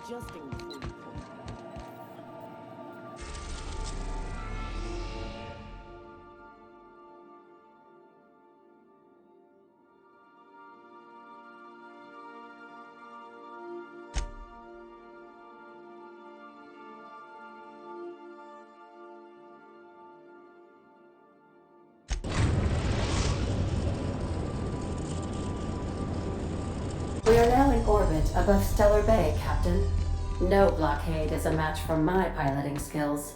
adjusting before you pull. We are now in orbit above Stellar Bay, Captain. No blockade is a match for my piloting skills.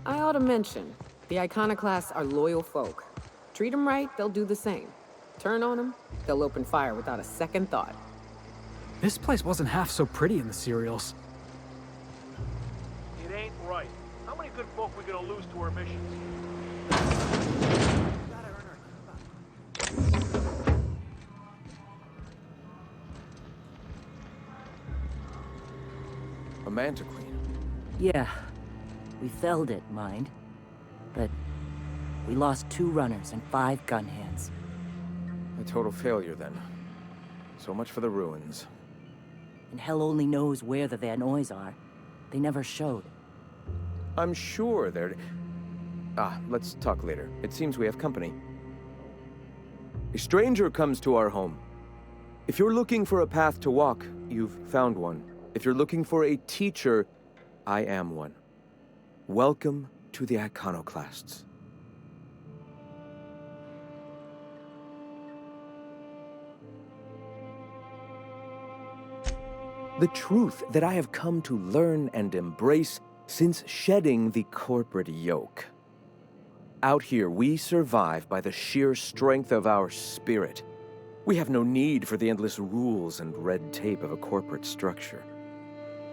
I ought to mention, the Iconoclasts are loyal folk. Treat them right, they'll do the same. Turn on them, they'll open fire without a second thought. This place wasn't half so pretty in the serials. It ain't right. How many good folk we gonna lose to our missions? A Manta Queen. Yeah. We felled it, mind. But we lost 2 runners and 5 gun hands. A total failure, then. So much for the ruins. And hell only knows where the Vanoys are. They never showed. I'm sure they're... let's talk later. It seems we have company. A stranger comes to our home. If you're looking for a path to walk, you've found one. If you're looking for a teacher, I am one. Welcome to the Iconoclasts. The truth that I have come to learn and embrace since shedding the corporate yoke. Out here, we survive by the sheer strength of our spirit. We have no need for the endless rules and red tape of a corporate structure.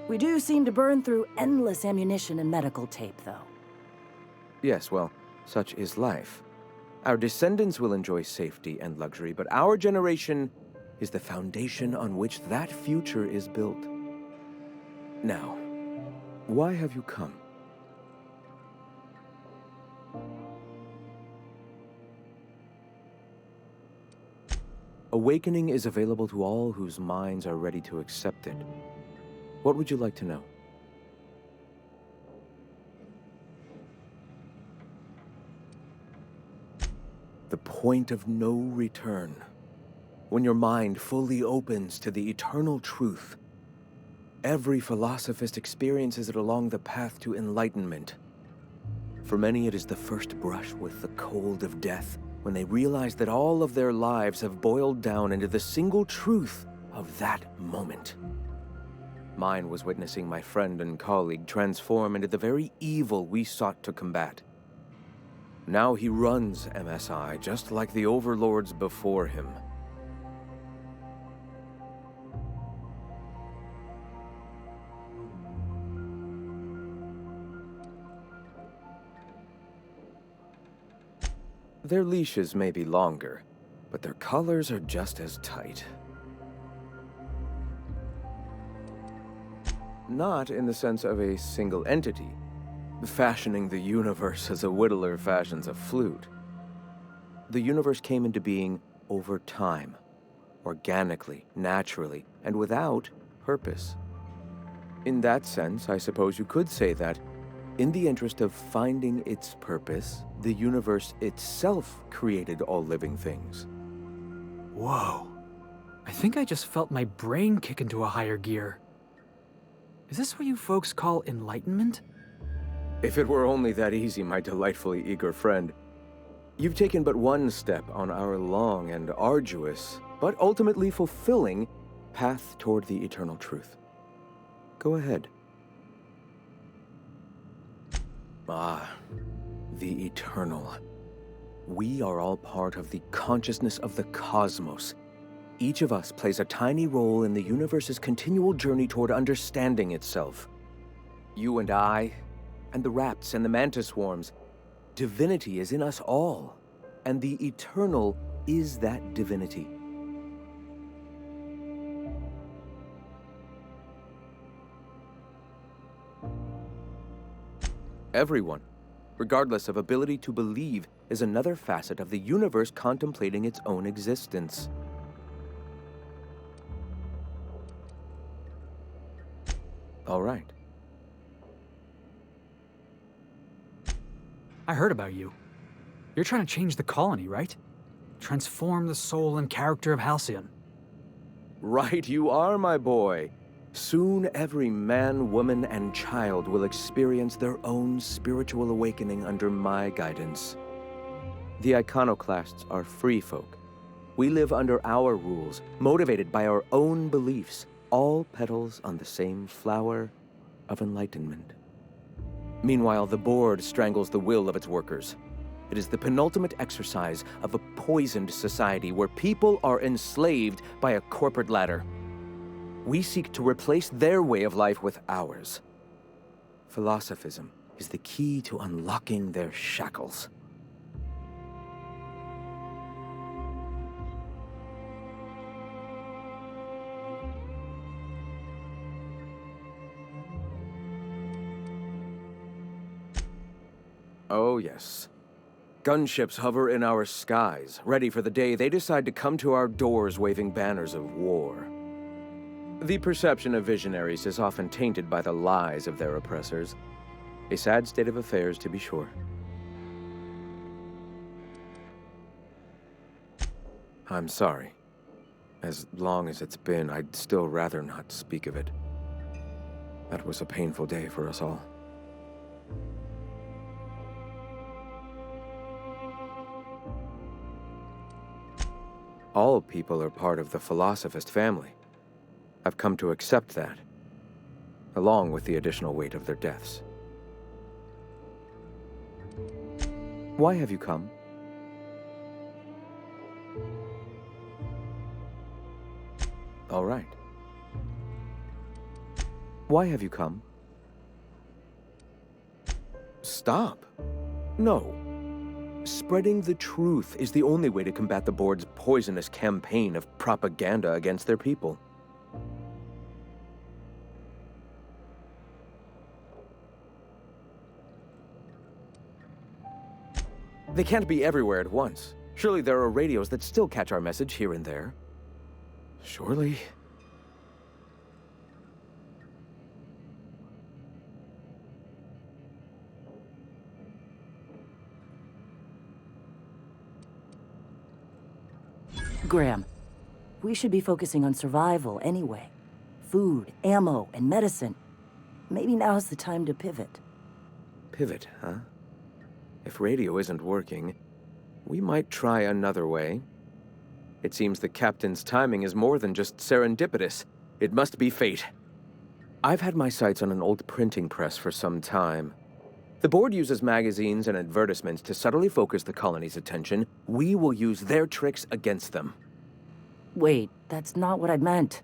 We do seem to burn through endless ammunition and medical tape, though. Yes, well, such is life. Our descendants will enjoy safety and luxury, but our generation is the foundation on which that future is built. Now, why have you come? Awakening is available to all whose minds are ready to accept it. What would you like to know? The point of no return. When your mind fully opens to the eternal truth. Every philosophist experiences it along the path to enlightenment. For many, it is the first brush with the cold of death, when they realize that all of their lives have boiled down into the single truth of that moment. Mine was witnessing my friend and colleague transform into the very evil we sought to combat. Now he runs MSI just like the overlords before him. Their leashes may be longer, but their collars are just as tight. Not in the sense of a single entity, fashioning the universe as a whittler fashions a flute. The universe came into being over time, organically, naturally, and without purpose. In that sense, I suppose you could say that, in the interest of finding its purpose, the universe itself created all living things. Whoa. I think I just felt my brain kick into a higher gear. Is this what you folks call enlightenment? If it were only that easy, my delightfully eager friend. You've taken but one step on our long and arduous, but ultimately fulfilling, path toward the eternal truth. Go ahead. Ah, the eternal. We are all part of the consciousness of the cosmos. Each of us plays a tiny role in the universe's continual journey toward understanding itself. You and I, and the rats and the mantis swarms. Divinity is in us all, and the eternal is that divinity. Everyone, regardless of ability to believe, is another facet of the universe contemplating its own existence. All right. I heard about you. You're trying to change the colony, right? Transform the soul and character of Halcyon. Right you are, my boy. Soon every man, woman, and child will experience their own spiritual awakening under my guidance. The iconoclasts are free folk. We live under our rules, motivated by our own beliefs, all petals on the same flower of enlightenment. Meanwhile, the board strangles the will of its workers. It is the penultimate exercise of a poisoned society where people are enslaved by a corporate ladder. We seek to replace their way of life with ours. Philosophism is the key to unlocking their shackles. Oh, yes. Gunships hover in our skies, ready for the day they decide to come to our doors waving banners of war. The perception of visionaries is often tainted by the lies of their oppressors. A sad state of affairs, to be sure. I'm sorry. As long as it's been, I'd still rather not speak of it. That was a painful day for us all. All people are part of the Philosophist family. I've come to accept that, along with the additional weight of their deaths. Why have you come? All right. Why have you come? Stop. No. Spreading the truth is the only way to combat the board's poisonous campaign of propaganda against their people. They can't be everywhere at once. Surely there are radios that still catch our message here and there. Surely. Graham, we should be focusing on survival anyway. Food, ammo, and medicine. Maybe now's the time to pivot. Pivot, huh? If radio isn't working, we might try another way. It seems the captain's timing is more than just serendipitous. It must be fate. I've had my sights on an old printing press for some time. The board uses magazines and advertisements to subtly focus the colony's attention. We will use their tricks against them. Wait, that's not what I meant.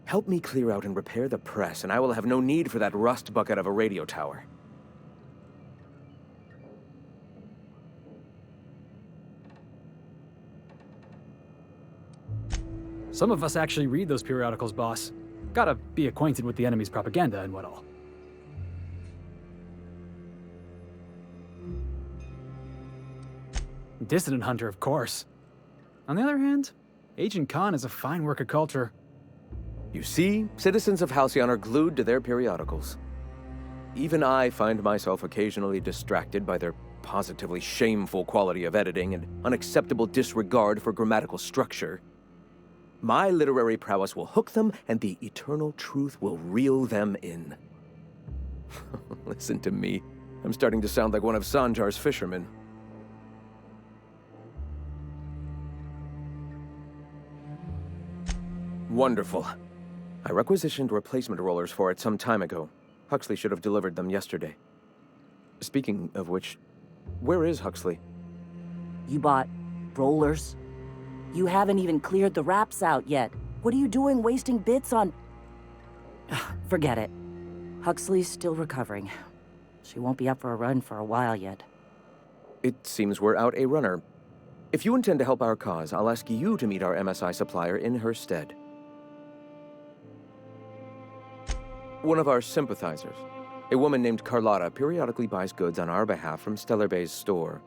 Help me clear out and repair the press, and I will have no need for that rust bucket of a radio tower. Some of us actually read those periodicals, boss. Gotta be acquainted with the enemy's propaganda and what all. Dissident Hunter, of course. On the other hand, Agent Khan is a fine work of culture. You see, citizens of Halcyon are glued to their periodicals. Even I find myself occasionally distracted by their positively shameful quality of editing and unacceptable disregard for grammatical structure. My literary prowess will hook them, and the eternal truth will reel them in. Listen to me. I'm starting to sound like one of Sanjar's fishermen. Wonderful. I requisitioned replacement rollers for it some time ago. Huxley should have delivered them yesterday. Speaking of which, where is Huxley? You bought rollers? You haven't even cleared the wraps out yet. What are you doing wasting bits on... Forget it. Huxley's still recovering. She won't be up for a run for a while yet. It seems we're out a runner. If you intend to help our cause, I'll ask you to meet our MSI supplier in her stead. One of our sympathizers, a woman named Carlotta, periodically buys goods on our behalf from Stellar Bay's store.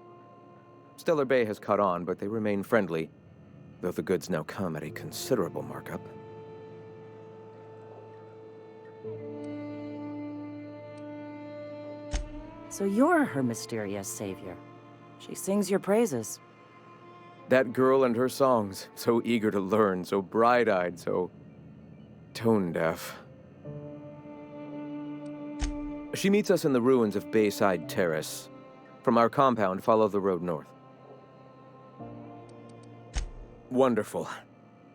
Stellar Bay has caught on, but they remain friendly, though the goods now come at a considerable markup. So you're her mysterious savior. She sings your praises. That girl and her songs, so eager to learn, so bright-eyed, so tone-deaf. She meets us in the ruins of Bayside Terrace. From our compound, follow the road north. Wonderful.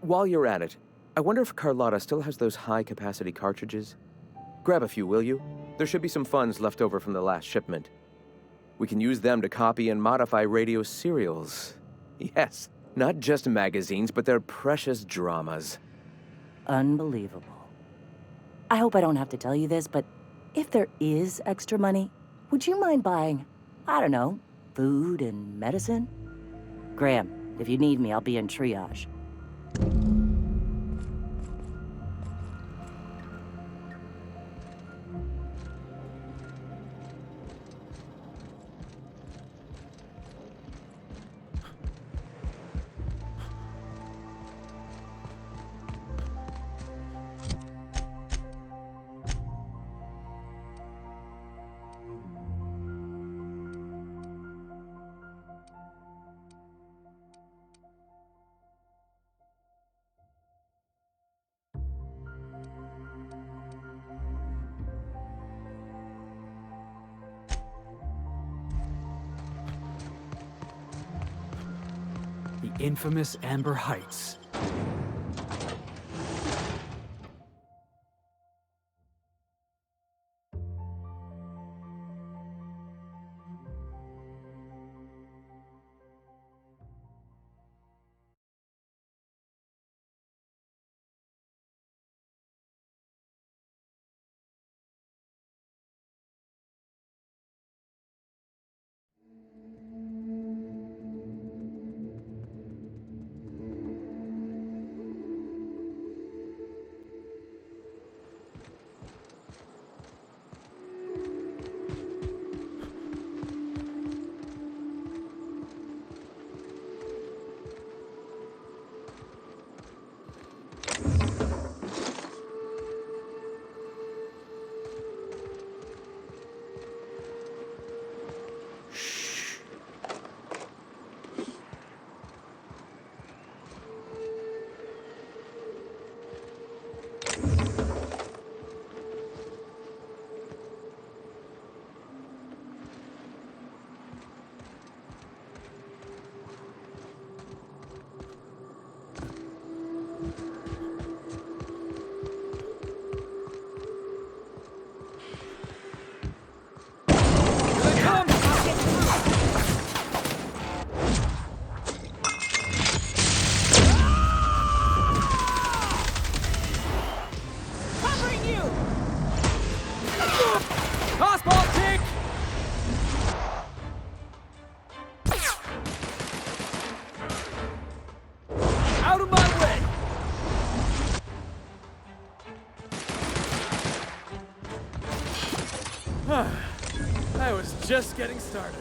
While you're at it, I wonder if Carlotta still has those high-capacity cartridges? Grab a few, will you? There should be some funds left over from the last shipment. We can use them to copy and modify radio serials. Yes, not just magazines, but their precious dramas. Unbelievable. I hope I don't have to tell you this, but if there is extra money, would you mind buying, I don't know, food and medicine? Graham, if you need me, I'll be in triage. The infamous Amber Heights. I was just getting started.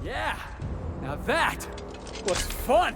Yeah, now that was fun!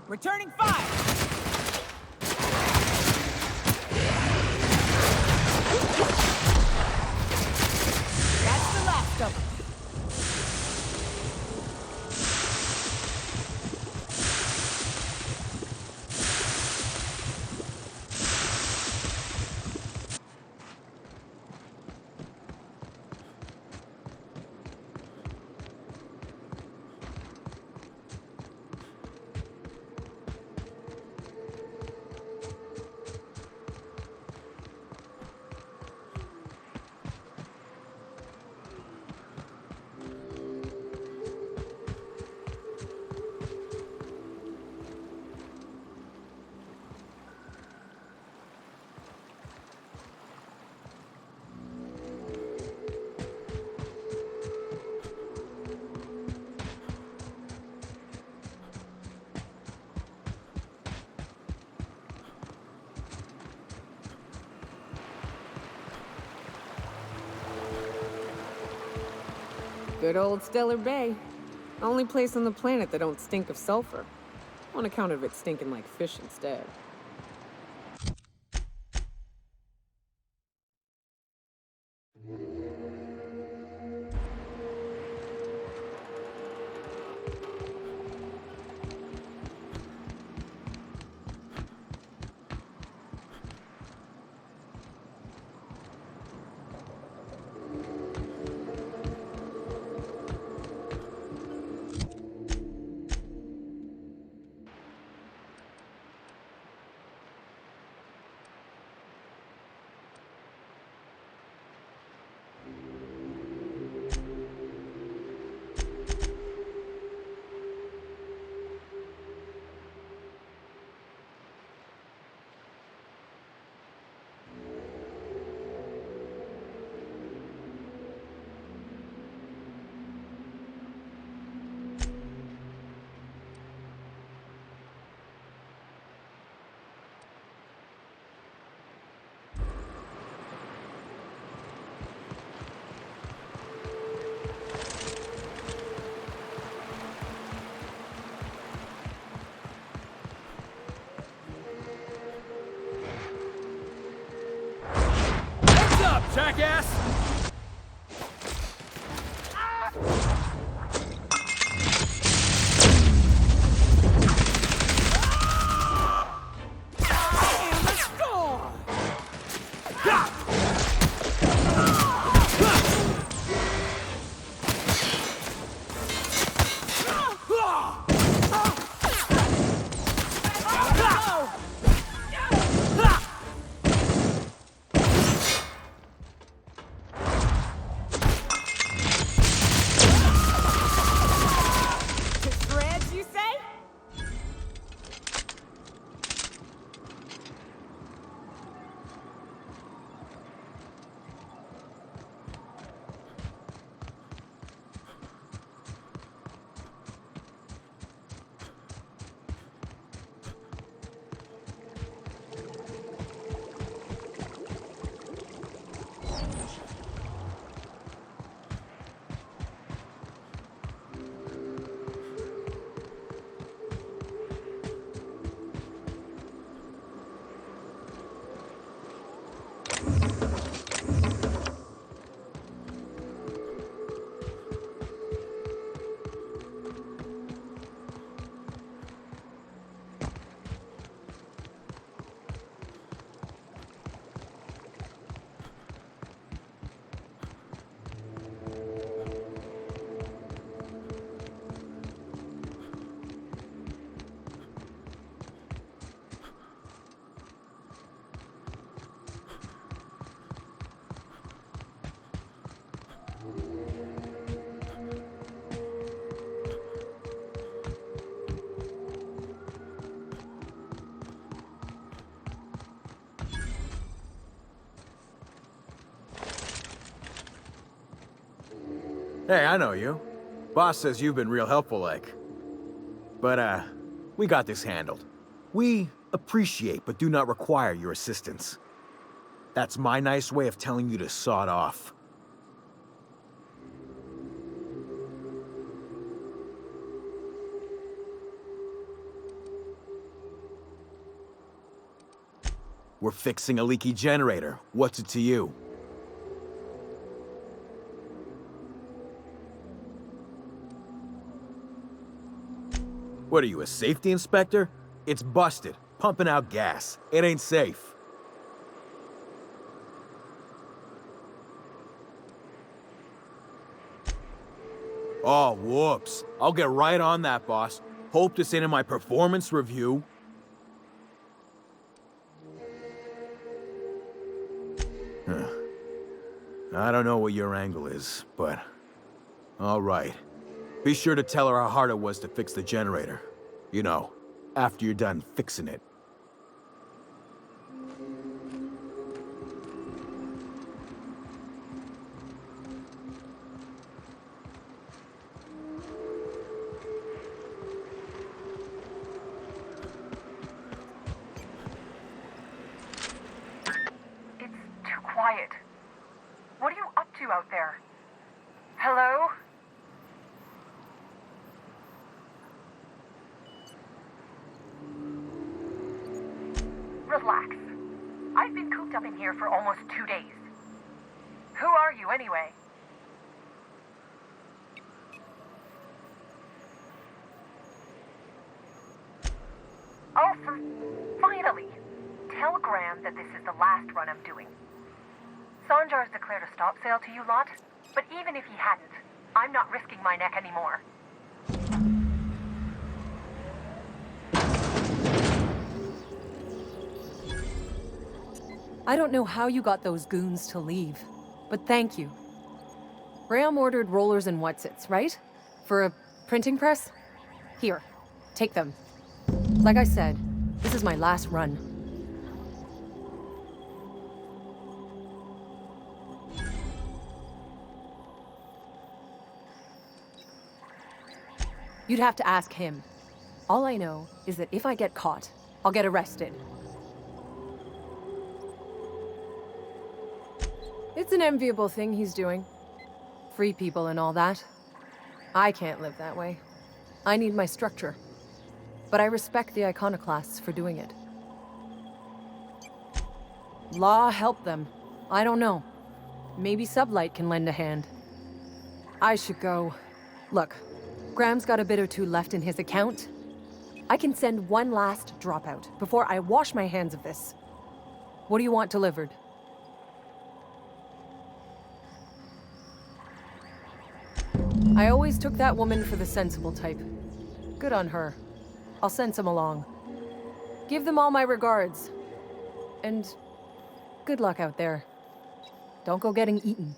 Returning fire! That's the last of them. Good old Stellar Bay. Only place on the planet that don't stink of sulfur. On account of it stinking like fish instead. jackass! Shreds, you say? Hey, I know you. Boss says you've been real helpful, like. But, we got this handled. We appreciate but do not require your assistance. That's my nice way of telling you to sod off. We're fixing a leaky generator. What's it to you? What are you, a safety inspector? It's busted, pumping out gas. It ain't safe. Oh, whoops. I'll get right on that, boss. Hope this ain't in my performance review. Huh. I don't know what your angle is, but... all right. Be sure to tell her how hard it was to fix the generator. You know, after you're done fixing it. It's too quiet. What are you up to out there? Hello? Relax. I've been cooped up in here for almost 2 days. Who are you, anyway? Oh, finally! Tell Graham that this is the last run I'm doing. Sanjar's declared a stop sale to you lot, but even if he hadn't, I'm not risking my neck anymore. I don't know how you got those goons to leave, but thank you. Graham ordered rollers and whatsits, right? For a printing press? Here, take them. Like I said, this is my last run. You'd have to ask him. All I know is that if I get caught, I'll get arrested. It's an enviable thing he's doing. Free people and all that. I can't live that way. I need my structure. But I respect the iconoclasts for doing it. Law help them. I don't know. Maybe Sublight can lend a hand. I should go. Look, Graham's got a bit or two left in his account. I can send one last dropout before I wash my hands of this. What do you want delivered? I always took that woman for the sensible type. Good on her. I'll send some along. Give them all my regards. And good luck out there. Don't go getting eaten.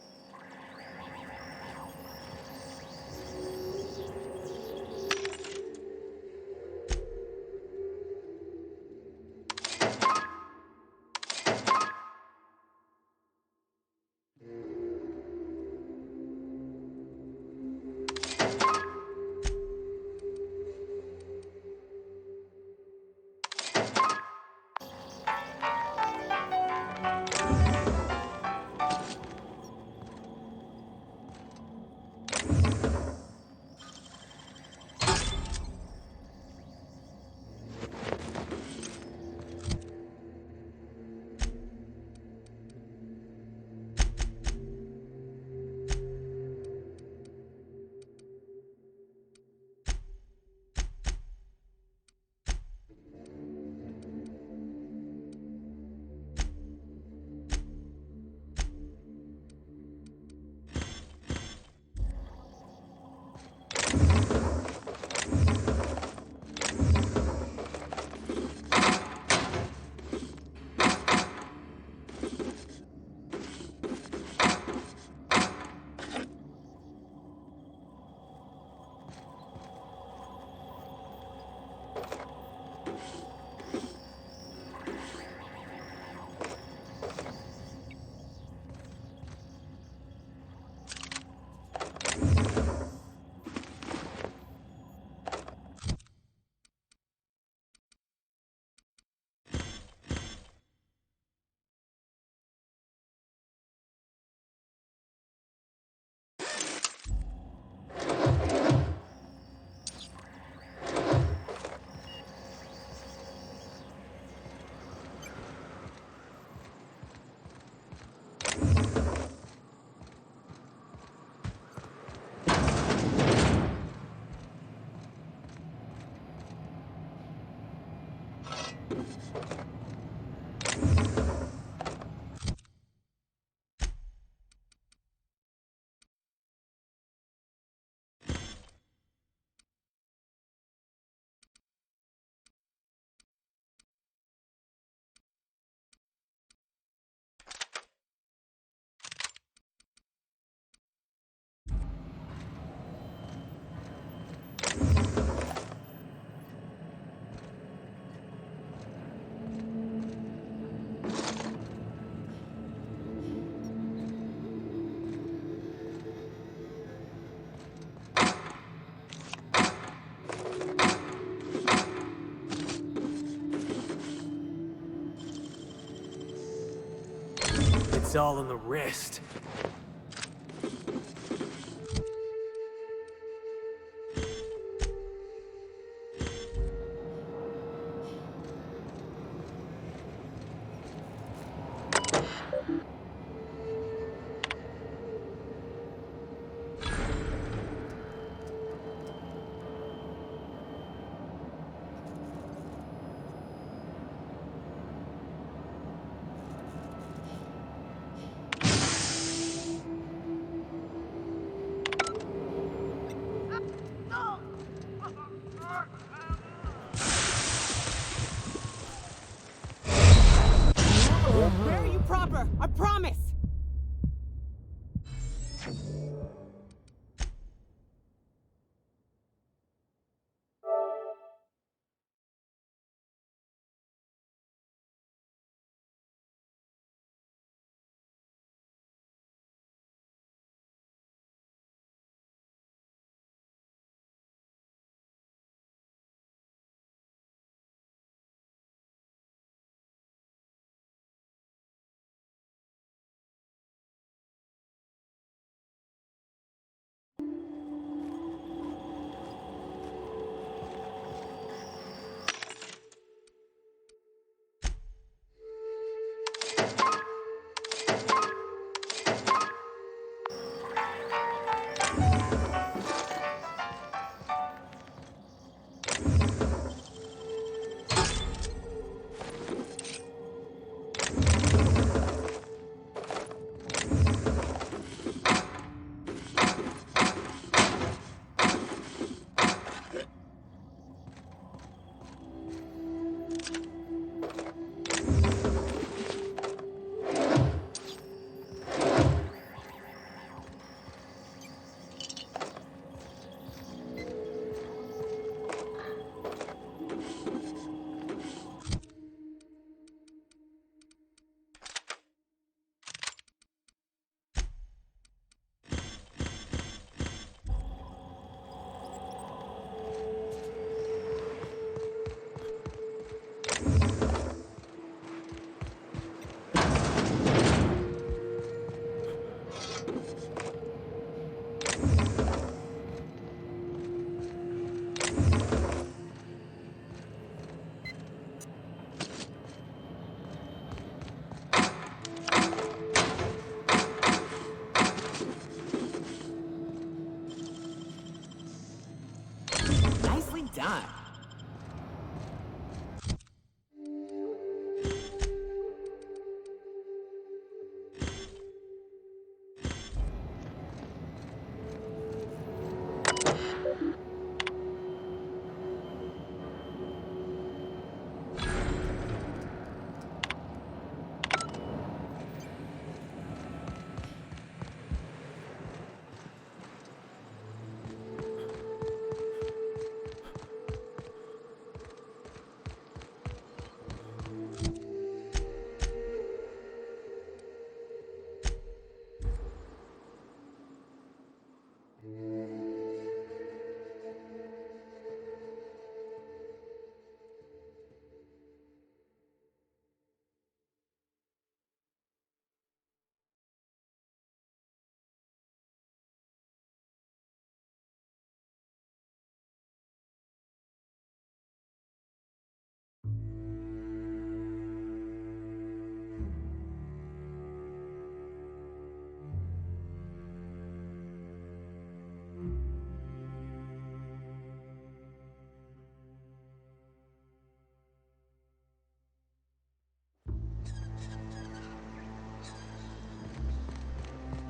It's all in the wrist. Where are you proper? I promise! not?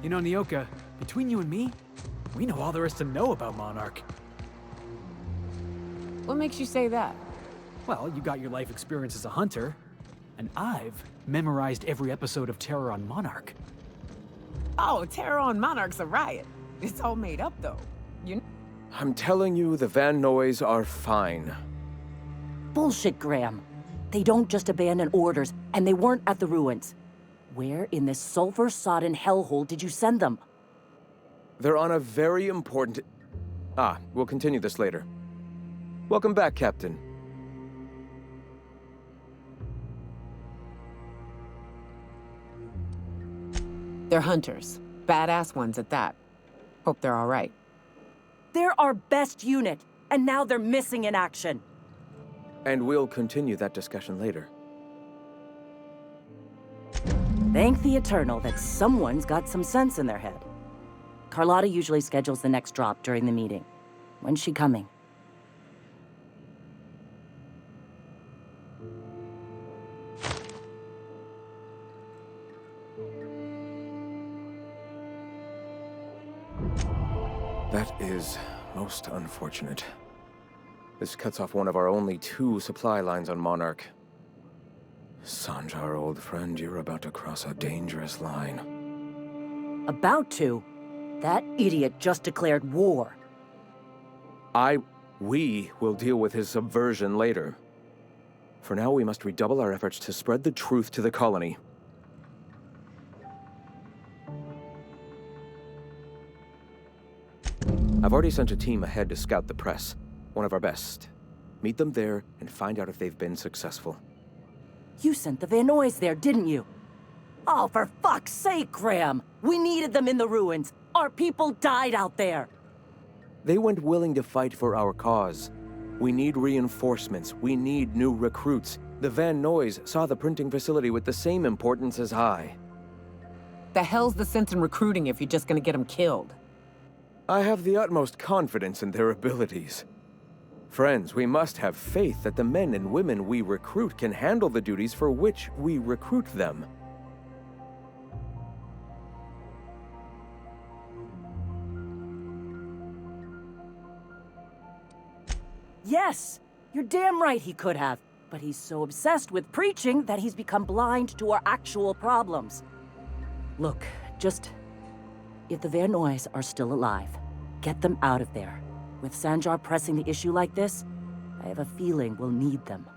You know, Nyoka, between you and me, we know all there is to know about Monarch. What makes you say that? Well, you got your life experience as a hunter, and I've memorized every episode of Terror on Monarch. Oh, Terror on Monarch's a riot. It's all made up, though. I'm telling you, the Van Noys are fine. Bullshit, Graham. They don't just abandon orders, and they weren't at the ruins. Where in this sulfur-sodden hellhole did you send them? They're on a very important... we'll continue this later. Welcome back, Captain. They're hunters. Badass ones at that. Hope they're all right. They're our best unit, and now they're missing in action. And we'll continue that discussion later. Thank the Eternal that someone's got some sense in their head. Carlotta usually schedules the next drop during the meeting. When's she coming? That is most unfortunate. This cuts off one of our only 2 supply lines on Monarch. Sanjar, old friend, you're about to cross a dangerous line. About to? That idiot just declared war. We will deal with his subversion later. For now, we must redouble our efforts to spread the truth to the colony. I've already sent a team ahead to scout the press, one of our best. Meet them there and find out if they've been successful. You sent the Van Noys there, didn't you? Oh, for fuck's sake, Graham! We needed them in the ruins. Our people died out there. They went willing to fight for our cause. We need reinforcements. We need new recruits. The Van Noys saw the printing facility with the same importance as I. The hell's the sense in recruiting if you're just gonna get them killed? I have the utmost confidence in their abilities. Friends, we must have faith that the men and women we recruit can handle the duties for which we recruit them. Yes! You're damn right he could have. But he's so obsessed with preaching that he's become blind to our actual problems. Look, if the Van Noys are still alive, get them out of there. With Sanjar pressing the issue like this, I have a feeling we'll need them.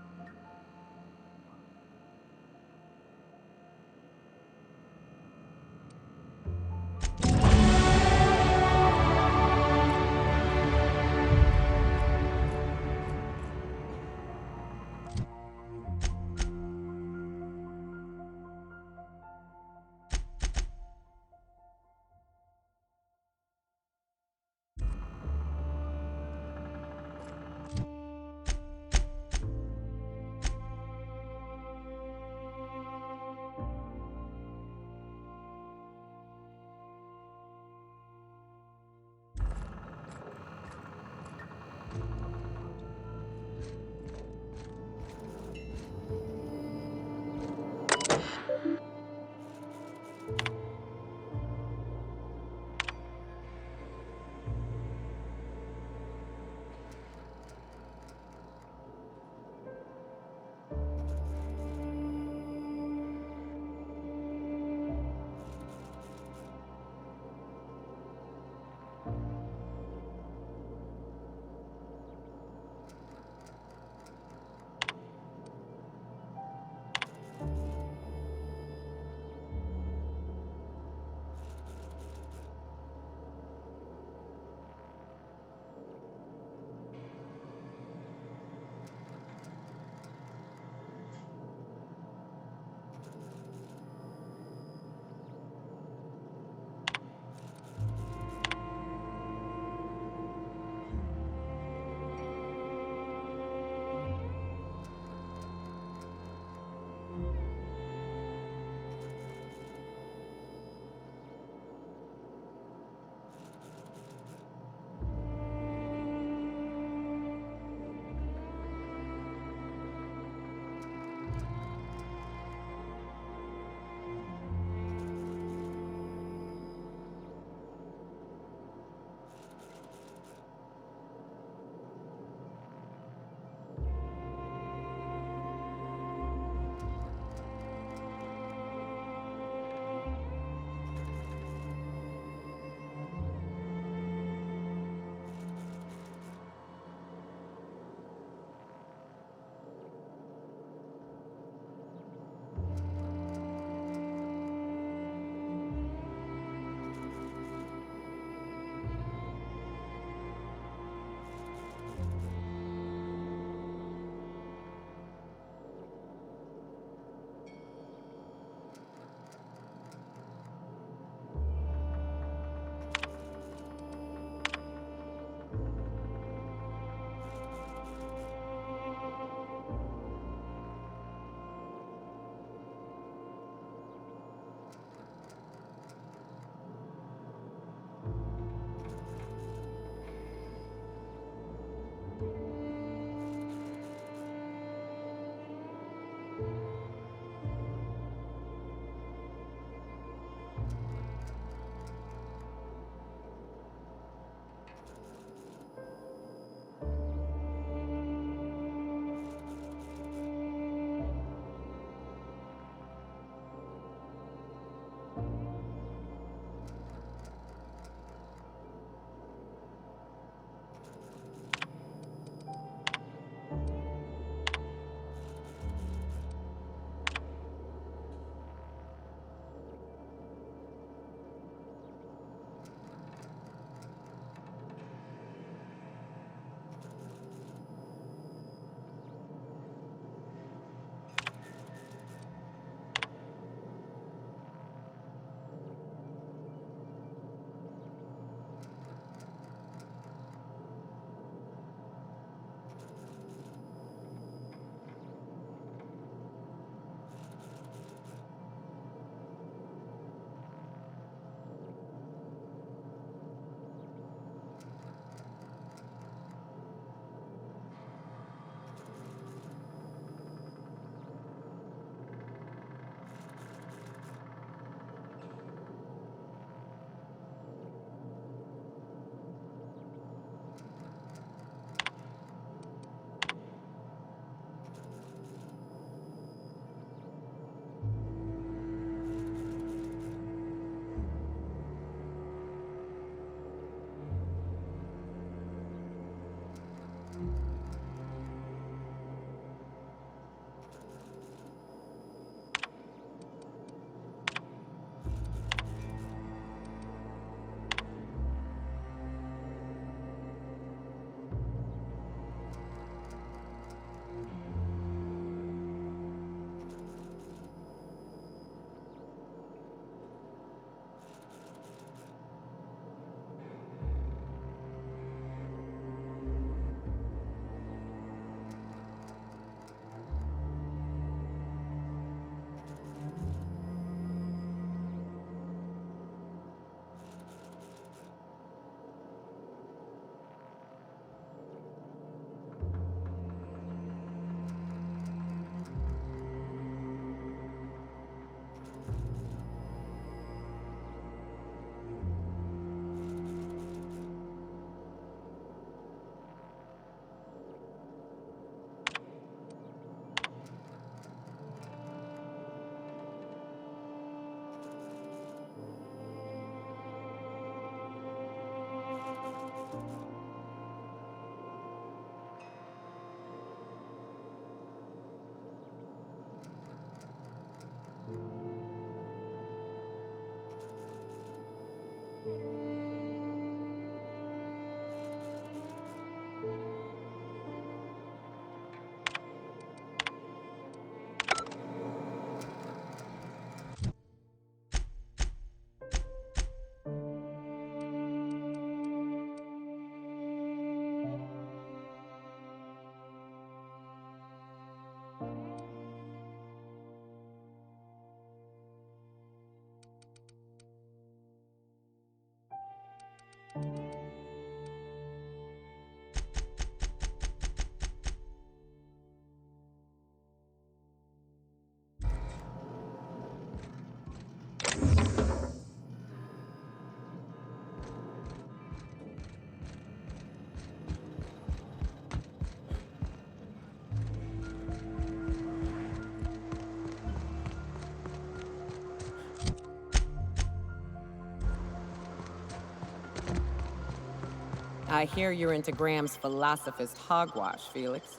I hear you're into Graham's philosophist hogwash, Felix.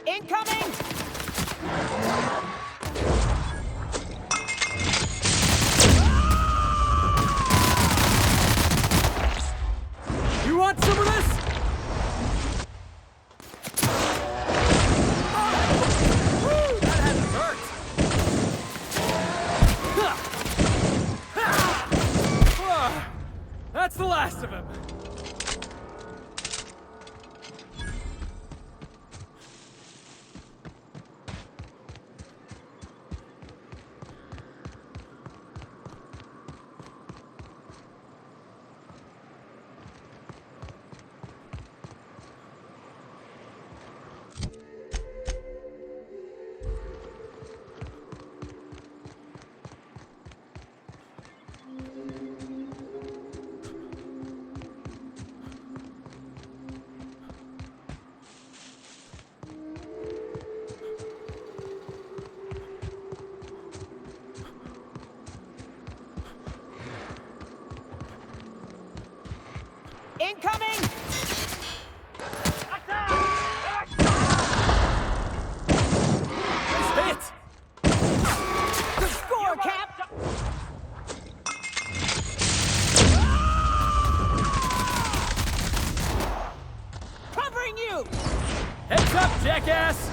Incoming! You want some of this? Woo, that had to hurt. That's the last of him. Incoming! Nice hit! Good score, Cap! Covering you! Heads up, jackass!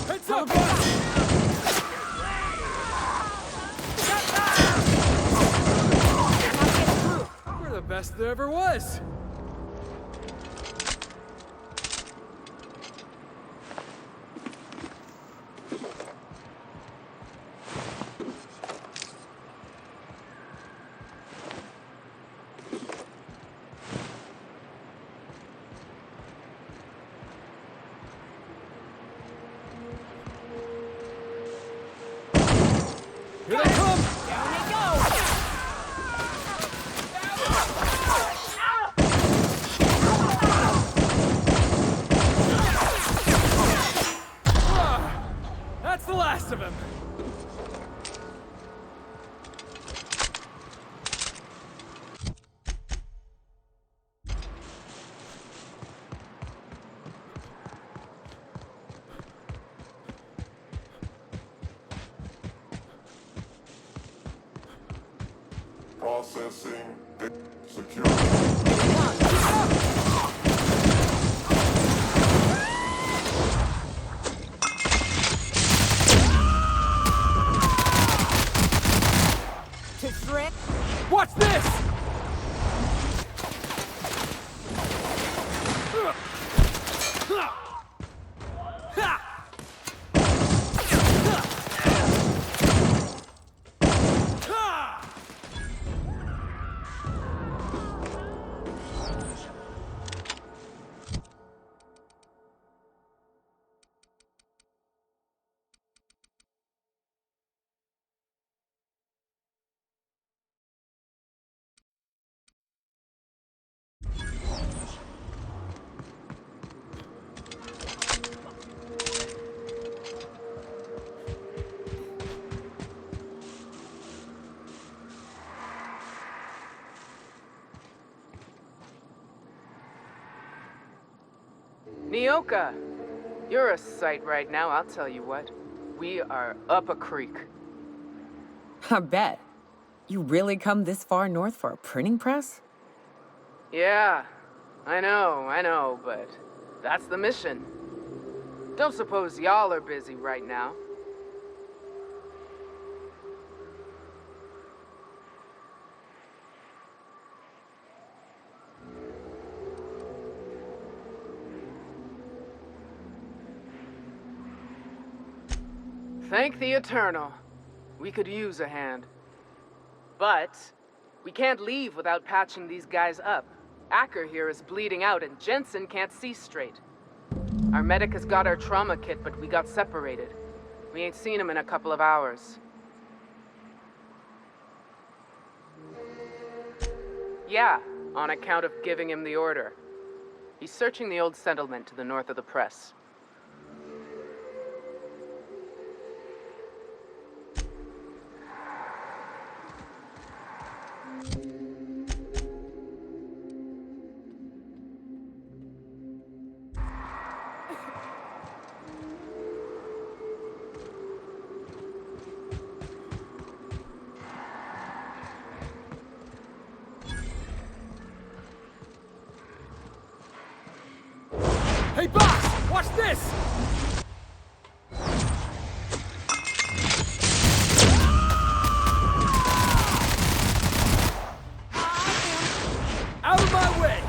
Heads up, boss! We're the best there ever was. Here they come! Down they go! That's the last of him. Processing. Secure. Nyoka, you're a sight right now, I'll tell you what. We are up a creek. I bet. You really come this far north for a printing press? Yeah, I know, but that's the mission. Don't suppose y'all are busy right now. Thank the Eternal. We could use a hand. But we can't leave without patching these guys up. Acker here is bleeding out and Jensen can't see straight. Our medic has got our trauma kit, but we got separated. We ain't seen him in a couple of hours. Yeah, on account of giving him the order. He's searching the old settlement to the north of the press. Hey, boss! Watch this! Out of my way!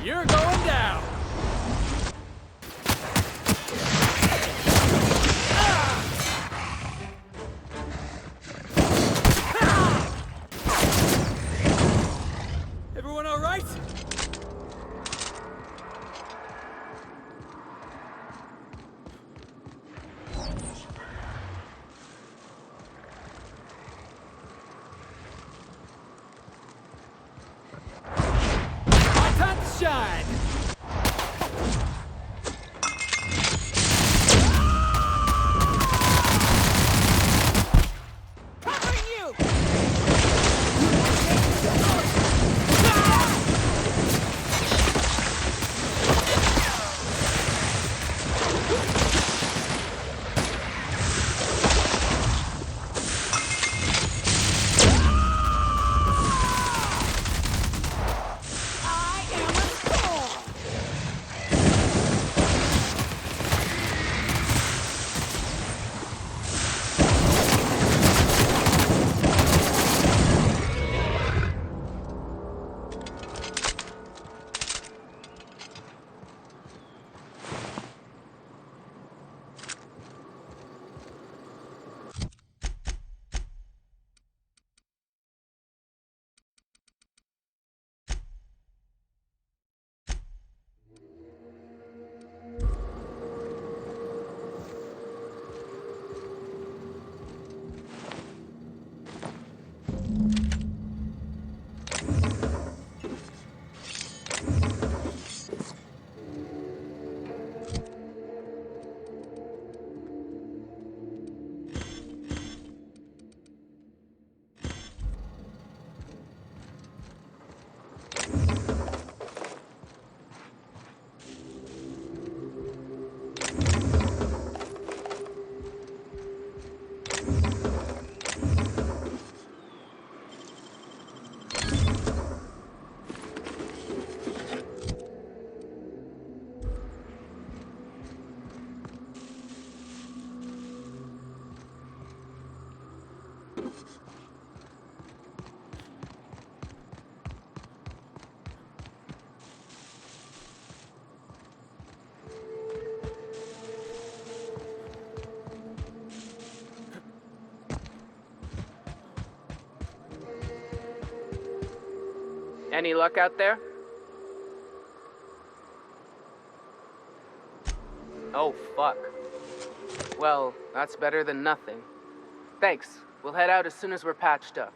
You're going down! Everyone all right? My time to shine! Covering you! I am a storm! Any luck out there? Oh, fuck. Well, that's better than nothing. Thanks. We'll head out as soon as we're patched up.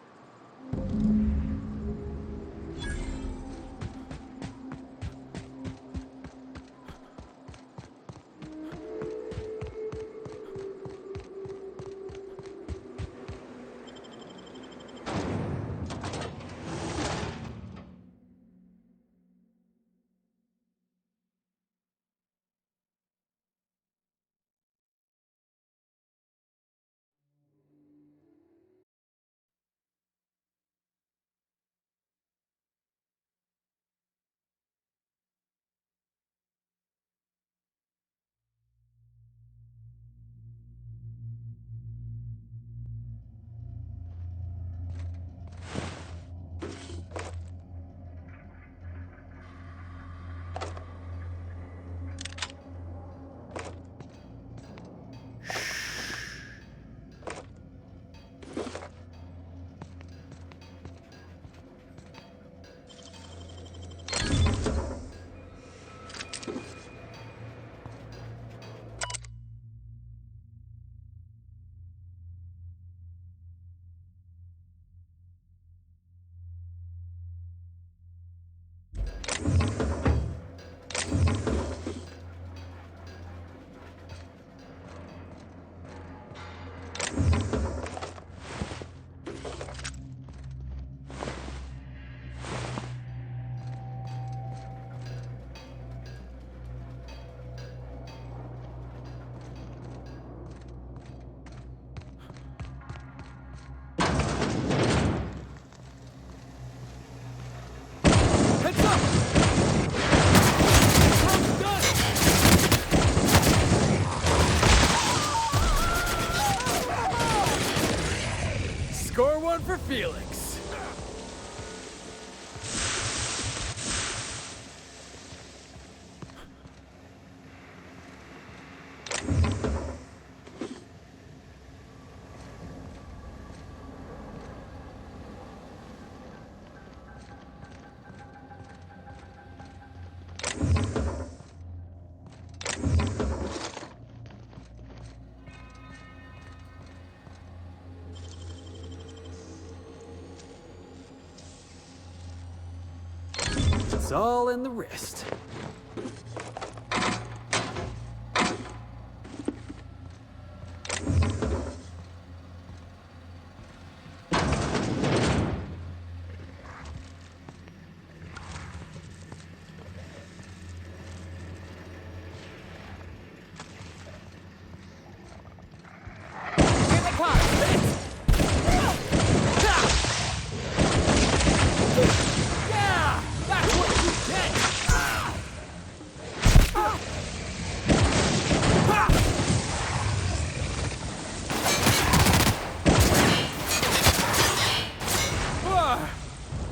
Felix. It's all in the wrist.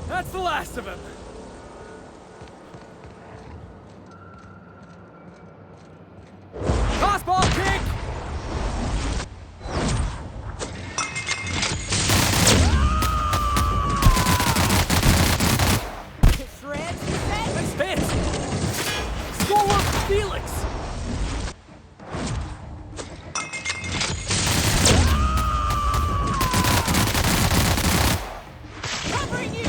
That's the last of him. Tossball kick! Shreds, you said? That's fancy! Schoolwork Felix! Covering you!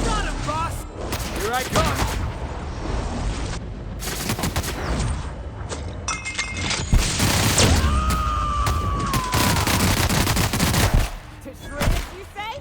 Got him, boss! Here I come! To shreds, you say?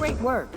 Great work.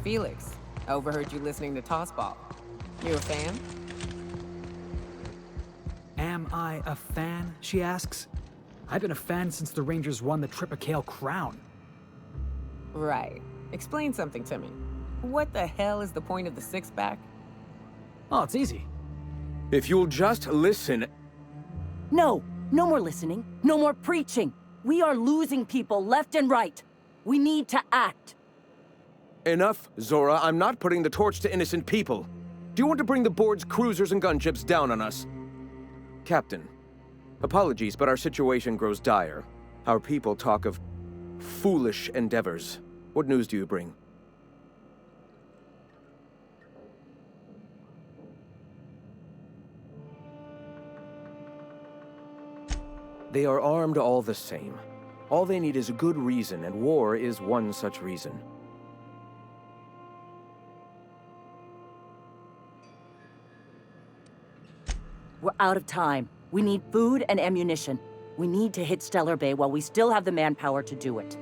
Felix, overheard you listening to Tossball. You a fan? Am I a fan, she asks. I've been a fan since the Rangers won the Tripicale Crown. Right. Explain something to me. What the hell is the point of the six-pack? Oh, it's easy. If you'll just listen... No, no more listening. No more preaching. We are losing people left and right. We need to act. Enough, Zora. I'm not putting the torch to innocent people. Do you want to bring the board's cruisers and gunships down on us? Captain, apologies, but our situation grows dire. Our people talk of foolish endeavors. What news do you bring? They are armed all the same. All they need is a good reason, and war is one such reason. We're out of time. We need food and ammunition. We need to hit Stellar Bay while we still have the manpower to do it.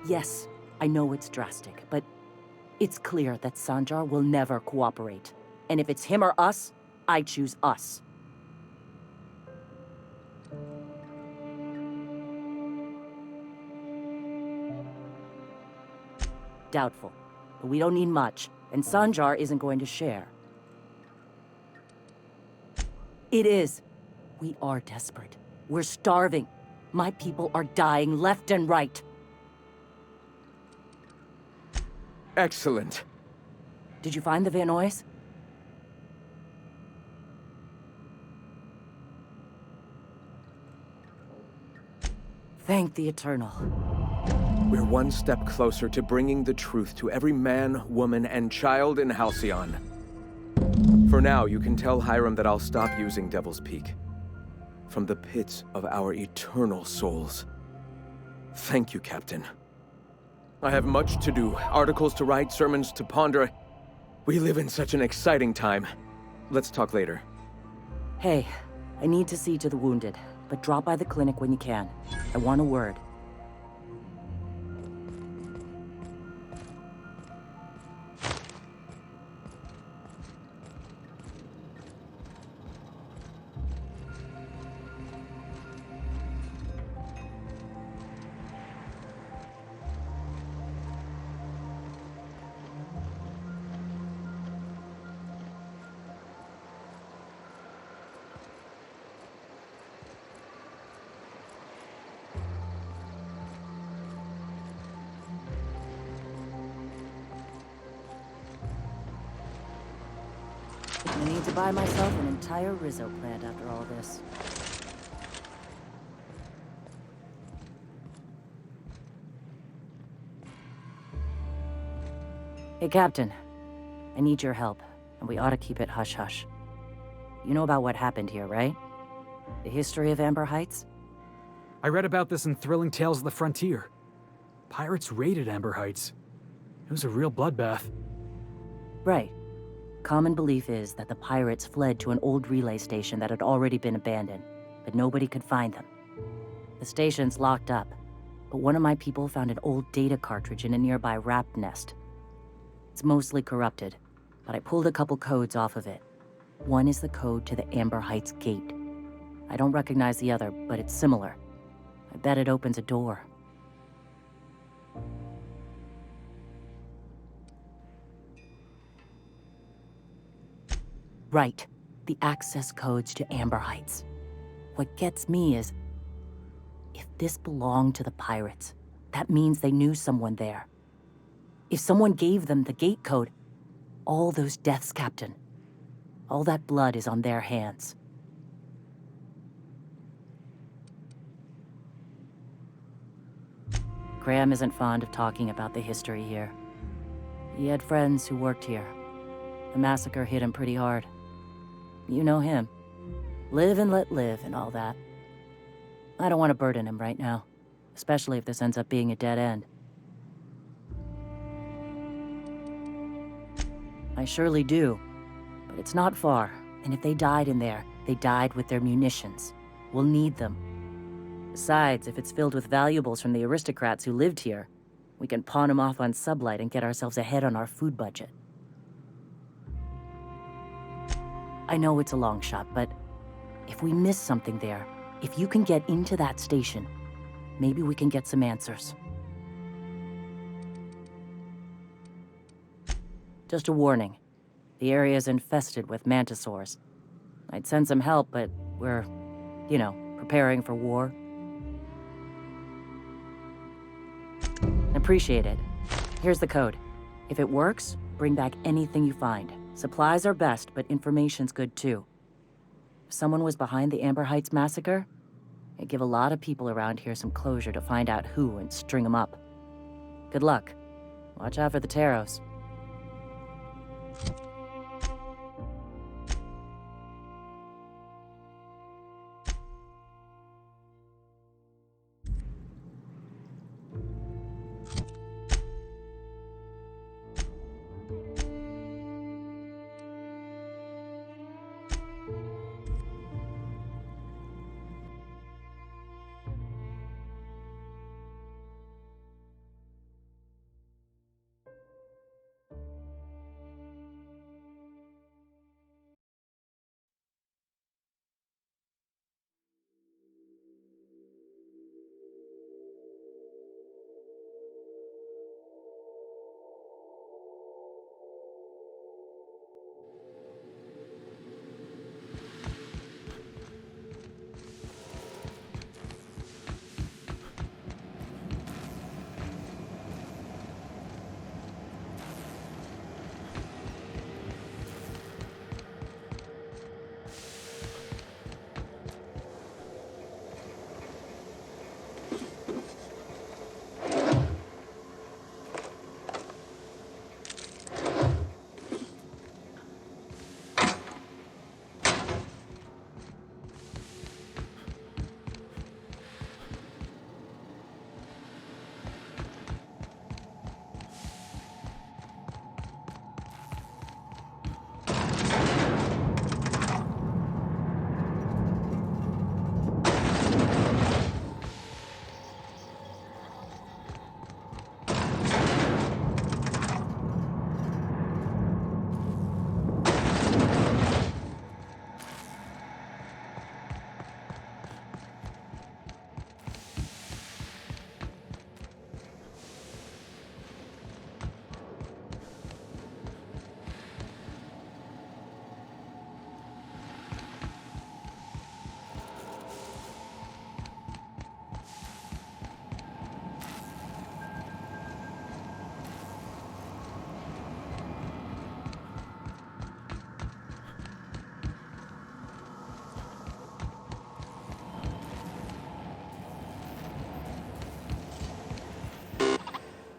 Yes, I know it's drastic, but it's clear that Sanjar will never cooperate. And if it's him or us, I choose us. Doubtful, but we don't need much, and Sanjar isn't going to share. It is. We are desperate. We're starving. My people are dying left and right. Excellent. Did you find the Vanoys? Thank the Eternal. We're one step closer to bringing the truth to every man, woman, and child in Halcyon. For now, you can tell Hiram that I'll stop using Devil's Peak. From the pits of our eternal souls. Thank you, Captain. I have much to do. Articles to write, sermons to ponder. We live in such an exciting time. Let's talk later. Hey, I need to see to the wounded, but drop by the clinic when you can. I want a word. I need to buy myself an entire Rizzo plant after all this. Hey, Captain. I need your help, and we ought to keep it hush-hush. You know about what happened here, right? The history of Amber Heights? I read about this in Thrilling Tales of the Frontier. Pirates raided Amber Heights. It was a real bloodbath. Right. Common belief is that the pirates fled to an old relay station that had already been abandoned, but nobody could find them. The station's locked up, but one of my people found an old data cartridge in a nearby rat nest. It's mostly corrupted, but I pulled a couple codes off of it. One is the code to the Amber Heights gate. I don't recognize the other, but it's similar. I bet it opens a door. Right. The access codes to Amber Heights. What gets me is, if this belonged to the pirates, that means they knew someone there. If someone gave them the gate code, all those deaths, Captain, all that blood is on their hands. Graham isn't fond of talking about the history here. He had friends who worked here. The massacre hit him pretty hard. You know him. Live and let live and all that. I don't want to burden him right now, especially if this ends up being a dead end. I surely do, but it's not far, and if they died in there, they died with their munitions. We'll need them. Besides, if it's filled with valuables from the aristocrats who lived here, We can pawn them off on Sublight and get ourselves ahead on our food budget. I know it's a long shot, but if we miss something there, if you can get into that station, maybe we can get some answers. Just a warning. The area is infested with mantisaurs. I'd send some help, but we're, preparing for war. Appreciate it. Here's the code. If it works, bring back anything you find. Supplies are best, but information's good too. If someone was behind the Amber Heights massacre, it'd give a lot of people around here some closure to find out who and string them up. Good luck. Watch out for the Taros.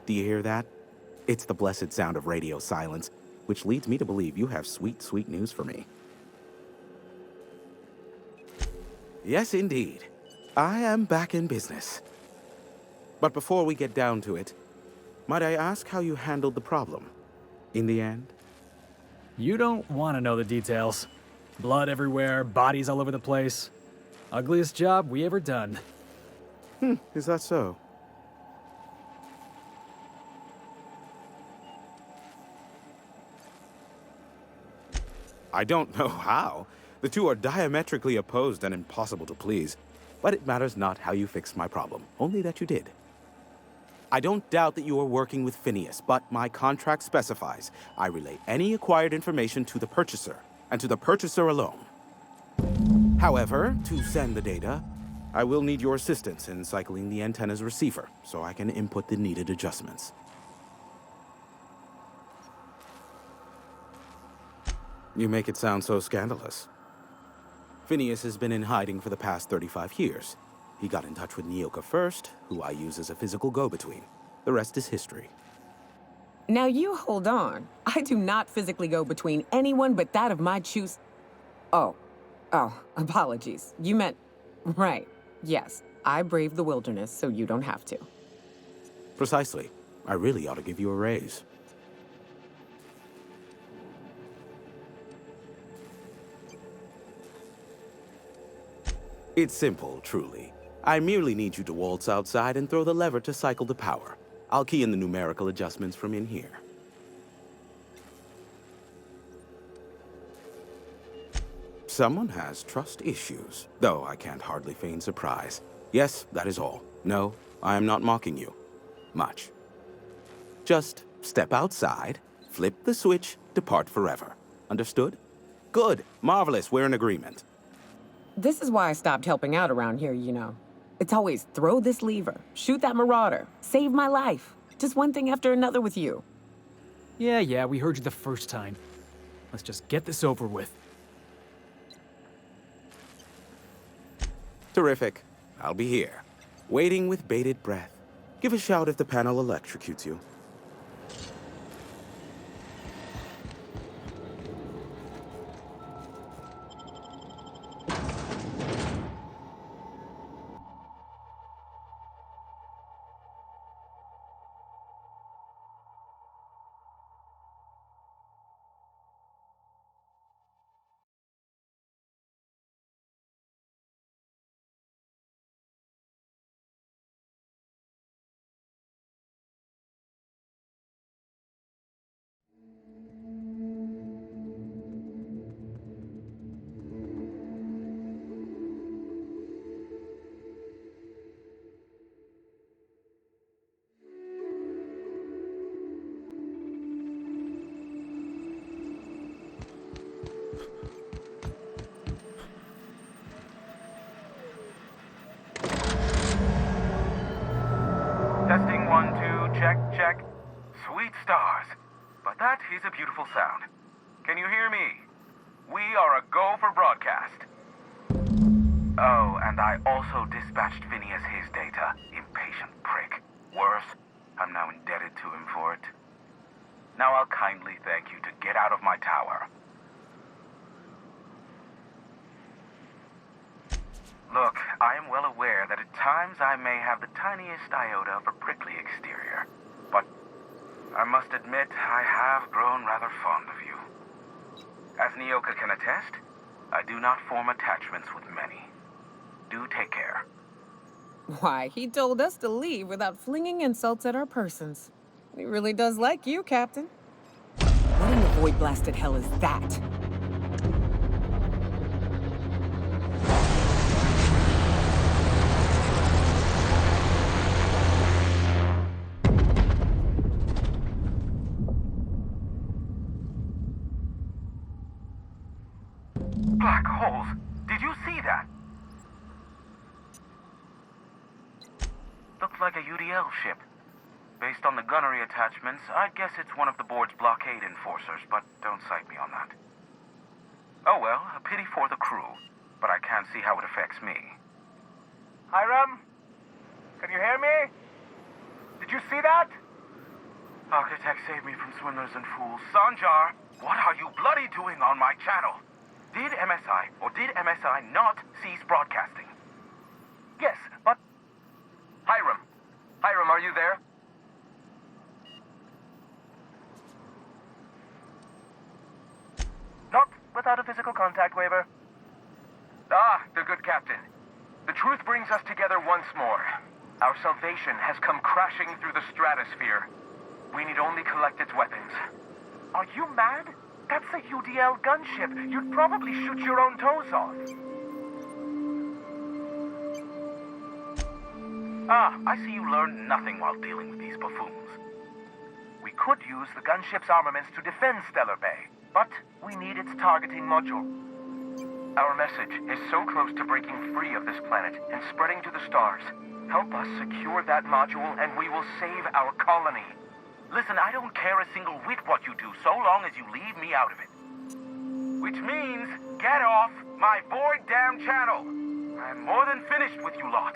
Do you hear that? It's the blessed sound of radio silence, which leads me to believe you have sweet, sweet news for me. Yes, indeed. I am back in business. But before we get down to it, might I ask how you handled the problem? In the end? You don't want to know the details. Blood everywhere, bodies all over the place. Ugliest job we ever done. Is that so? I don't know how. The two are diametrically opposed and impossible to please. But it matters not how you fixed my problem, only that you did. I don't doubt that you are working with Phineas, but my contract specifies I relay any acquired information to the purchaser, and to the purchaser alone. However, to send the data, I will need your assistance in cycling the antenna's receiver, so I can input the needed adjustments. You make it sound so scandalous. Phineas has been in hiding for the past 35 years. He got in touch with Nyoka first, who I use as a physical go-between. The rest is history. Now you hold on. I do not physically go between anyone but that of my choose. Oh, apologies. You meant, right. Yes, I braved the wilderness, so you don't have to. Precisely. I really ought to give you a raise. It's simple, truly. I merely need you to waltz outside and throw the lever to cycle the power. I'll key in the numerical adjustments from in here. Someone has trust issues, though I can't hardly feign surprise. Yes, that is all. No, I am not mocking you. Much. Just step outside, flip the switch, depart forever. Understood? Good. Marvelous. We're in agreement. This is why I stopped helping out around here, you know. It's always throw this lever, shoot that marauder, save my life. Just one thing after another with you. Yeah, we heard you the first time. Let's just get this over with. Terrific. I'll be here, waiting with bated breath. Give a shout if the panel electrocutes you. Testing 1, 2, check. Sweet stars. But that is a beautiful sound. Can you hear me? We are a go for broadcast. Oh, and I also dispatched Phineas his data. Impatient prick. Worse, I'm now indebted to him for it. Now I'll kindly thank you to get out of my tower. Look, I am well aware that at times I may have the tiniest iota of a prickly exterior, but I must admit I have grown rather fond of you. As Nyoka can attest, I do not form attachments with many. Do take care. Why, he told us to leave without flinging insults at our persons. He really does like you, Captain. What in the void-blasted hell is that? Black holes! Did you see that? Looks like a UDL ship. Based on the gunnery attachments, I'd guess it's one of the board's blockade enforcers, but don't cite me on that. Oh well, a pity for the crew, but I can't see how it affects me. Hiram? Can you hear me? Did you see that? Architect saved me from swindlers and fools. Sanjar, what are you bloody doing on my channel? Did MSI or did MSI not cease broadcasting? Yes, but... Hiram, are you there? Not without a physical contact waiver. Ah, the good captain. The truth brings us together once more. Our salvation has come crashing through the stratosphere. We need only collect its weapons. Are you mad? That's a UDL gunship. You'd probably shoot your own toes off. Ah, I see you learned nothing while dealing with these buffoons. We could use the gunship's armaments to defend Stellar Bay, but we need its targeting module. Our message is so close to breaking free of this planet and spreading to the stars. Help us secure that module and we will save our colony. Listen, I don't care a single whit what you do, so long as you leave me out of it. Which means, get off my void damn channel. I'm more than finished with you lot.